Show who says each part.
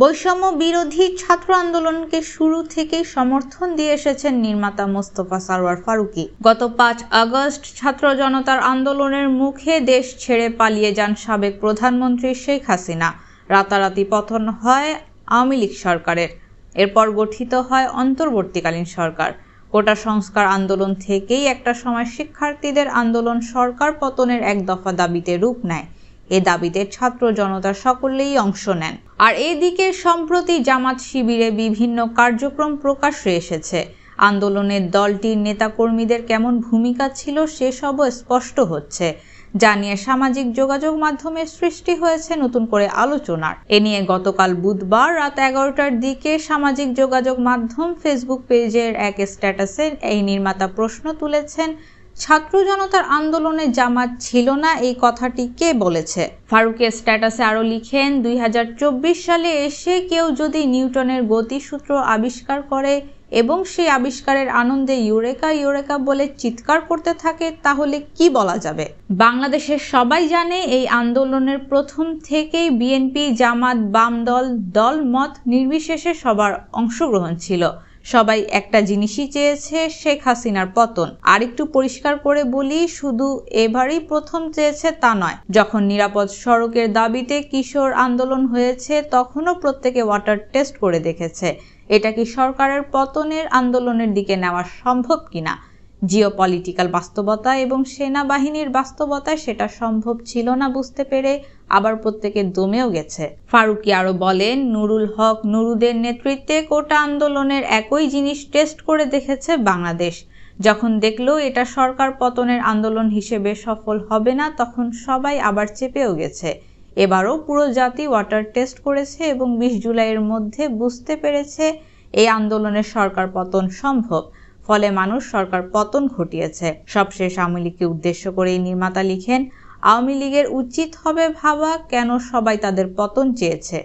Speaker 1: বৈষম্য বিরোধী ছাত্র আন্দোলনকে শুরু থেকেই সমর্থন দিয়ে এসেছেন নির্মাতা মোস্তফা সরওয়ার ফারুকী। গত ৫ আগস্ট ছাত্র জনতার আন্দোলনের মুখে দেশ ছেড়ে পালিয়ে যান সাবেক প্রধানমন্ত্রী শেখ হাসিনা। রাতারাতি পতন হয় আওয়ামী লীগ সরকারের। এরপর গঠিত হয় অন্তর্বর্তীকালীন সরকার। কোটা সংস্কার আন্দোলন থেকেই একটা সময় শিক্ষার্থীদের আন্দোলন সরকার পতনের এক দফা দাবিতে রূপ নেয়। এ দাবিতে ছাত্র জনতা সকলেই অংশ নেন। আর এদিকে সম্প্রতি জামাত শিবিরে বিভিন্ন কার্যক্রম প্রকাশ্যে এসেছে। আন্দোলনের দলটির নেতাকর্মীদের কেমন ভূমিকা ছিল সেসবও স্পষ্ট হচ্ছে, যা নিয়ে সামাজিক যোগাযোগ মাধ্যমে সৃষ্টি হয়েছে নতুন করে আলোচনার। এ নিয়ে গতকাল বুধবার রাত 11টার দিকে সামাজিক যোগাযোগ মাধ্যম ফেসবুক পেজের এক স্ট্যাটাসে এই নির্মাতা প্রশ্ন তুলেছেন, ছাত্র জনতার আন্দোলনে জামাত ছিল না, এই কথাটি কে বলেছে? ফারুকী স্ট্যাটাসে আরো লিখেন, 2024 সালে এসে কেউ যদি নিউটনের গতিসূত্র আবিষ্কার করে এবং সেই আবিষ্কারের আনন্দে ইউরেকা ইউরেকা বলে চিৎকার করতে থাকে, তাহলে কি বলা যাবে? বাংলাদেশের সবাই জানে এই আন্দোলনের প্রথম থেকেই বিএনপি, জামাত, বাম দল মত নির্বিশেষে সবার অংশগ্রহণ ছিল। সবাই একটা জিনিসই চেয়েছে, শেখ হাসিনার পতন। আর একটু পরিষ্কার করে বলি, শুধু এবারই প্রথম চেয়েছে তা নয়। যখন নিরাপদ সড়কের দাবিতে কিশোর আন্দোলন হয়েছে তখনও প্রত্যেকে ওয়াটার টেস্ট করে দেখেছে এটা কি সরকারের পতনের আন্দোলনের দিকে নেওয়া সম্ভব কিনা। জিওপলিটিক্যাল বাস্তবতা এবং সেনাবাহিনীর বাস্তবতায় সেটা সম্ভব ছিল না বুঝতে পেরে আবার প্রত্যেকে দমেও গেছে। ফারুকী আরো বলেন, নুরুল হক নুরুদের নেতৃত্বে কোটা আন্দোলনের একই জিনিস টেস্ট করে দেখেছে বাংলাদেশ। যখন দেখলো এটা সরকার পতনের আন্দোলন হিসেবে সফল হবে না, তখন সবাই আবার চেপেও গেছে। এবারও পুরো জাতি ওয়াটার টেস্ট করেছে এবং 20 জুলাইয়ের মধ্যে বুঝতে পেরেছে এই আন্দোলনের সরকার পতন সম্ভব। ফলে মানুষ সরকার পতন ঘটিয়েছে। সবশেষ আওয়ামী লীগকে উদ্দেশ্য করে এই নির্মাতা লিখেন, আওয়ামী লীগের উচিত হবে ভাবা কেন সবাই তাদের পতন চেয়েছে।